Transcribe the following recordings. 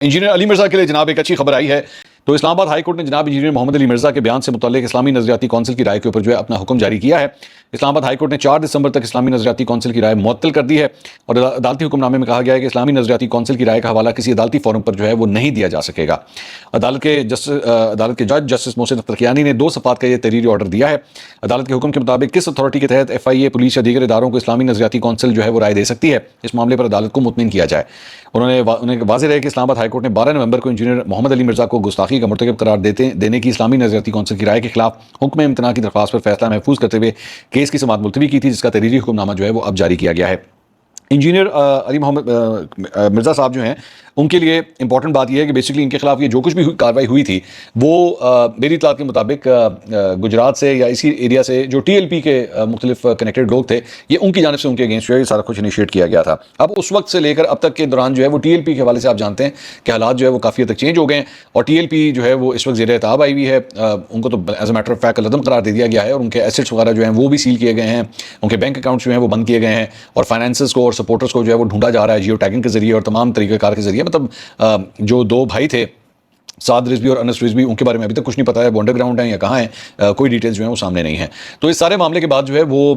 Engineer علی مرزا کے لیے جناب ایک اچھی خبر آئی ہے. تو اسلام آباد ہائی کورٹ نے جناب انجینئر محمد علی مرزا کے بیان سے متعلق اسلامی نظریاتی کونسل کی رائے کے اوپر اپنا حکم جاری کیا ہے. اسلام آباد ہائی کورٹ نے 4 دسمبر تک اسلامی نظریاتی کونسل کی رائے معطل کر دی ہے اور عدالتی حکم نامے میں کہا گیا ہے کہ اسلامی نظریاتی کونسل کی رائے کا حوالہ کسی عدالتی فورم پر وہ نہیں دیا جا سکے گا. عدالت کے جج جسٹس محسن اختر کیانی نے 2 صفحات کا یہ تحریری آرڈر دیا ہے. عدالت کے حکم کے مطابق کس اتھارٹی کے تحت FIA پولیس یا دیگر اداروں کو اسلامی نظریاتی کونسل وہ رائے دے سکتی ہے، اس معاملے پر عدالت کو مطمئن کیا جائے. انہیں واضح رہے کہ اسلام آباد ہائی کورٹ نے 12 نومبر کو انجینئر محمد علی مرزا کو گستاخی کا مرتکب قرار دینے کی اسلامی نظریاتی کونسل کی رائے کے خلاف حکم امتناع کی درخواست پر فیصلہ محفوظ کرتے ہوئے کیس کی سماعت ملتوی کی تھی، جس کا تحریری حکم نامہ وہ اب جاری کیا گیا ہے. انجینئر علی محمد مرزا صاحب جو ہیں ان کے لیے امپورٹنٹ بات یہ ہے کہ بیسکلی ان کے خلاف یہ جو کچھ بھی کارروائی ہوئی تھی وہ میری اطلاعات کے مطابق گجرات سے یا اسی ایریا سے جو TLP کے مختلف کنیکٹڈ لوگ تھے، یہ ان کی جانب سے ان کے اگینسٹ یہ سارا کچھ انیشیٹ کیا گیا تھا. اب اس وقت سے لے کر اب تک کے دوران وہ TLP کے حوالے سے آپ جانتے ہیں کہ حالات وہ کافی حد تک چینج ہو گئے ہیں اور TLP وہ اس وقت زیر اعتاب آئی ہوئی ہے. ان کو تو as a matter of fact قلعدم قرار دے دیا گیا ہے اور ان کے ایسٹس وغیرہ ہیں وہ بھی سیل کیے گئے ہیں، ان کے بینک اکاؤنٹس وہ بند کیے گئے ہیں اور فائنانسز کو اور سپورٹرز کو وہ ڈھونڈا جا رہا ہے جیو ٹیگنگ کے ذریعے اور تمام طریقہ کار کے ذریعے. مطلب جو 2 بھائی تھے سعد رضوی اور انس رضوی، ان کے بارے میں ابھی تک کچھ نہیں پتا ہے، وہ انڈر گراؤنڈ ہیں یا کہاں ہیں، کوئی ڈیٹیلز وہ سامنے نہیں ہیں. تو اس سارے معاملے کے بعد وہ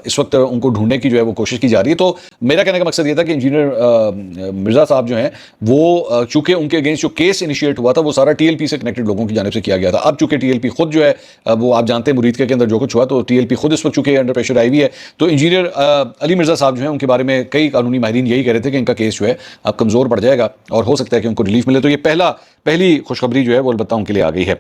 اس وقت ان کو ڈھونڈنے کی وہ کوشش کی جا رہی ہے. تو میرا کہنے کا مقصد یہ تھا کہ انجینئر مرزا صاحب جو ہیں وہ چونکہ ان کے اگینسٹ جو کیس انیشیٹ ہوا تھا وہ سارا TLP سے کنیکٹڈ لوگوں کی جانب سے کیا گیا تھا. اب چونکہ TLP خود وہ آپ جانتے ہیں مرید کے اندر جو کچھ ہوا تو TLP خود اس وقت چونکہ انڈر پریشر آئی ہوئی ہے. تو انجینئر علی مرزا صاحب جو ہیں ان کے بارے میں کئی قانونی ماہرین یہی کہہ رہے تھے کہ ان کا کیس اب کمزور پڑ جائے گا اور ہو سکتا ہے کہ ان کو ریلیف ملے. تو یہ پہلی خوشخبری وہ البتہ ان کے لیے آ گئی ہے.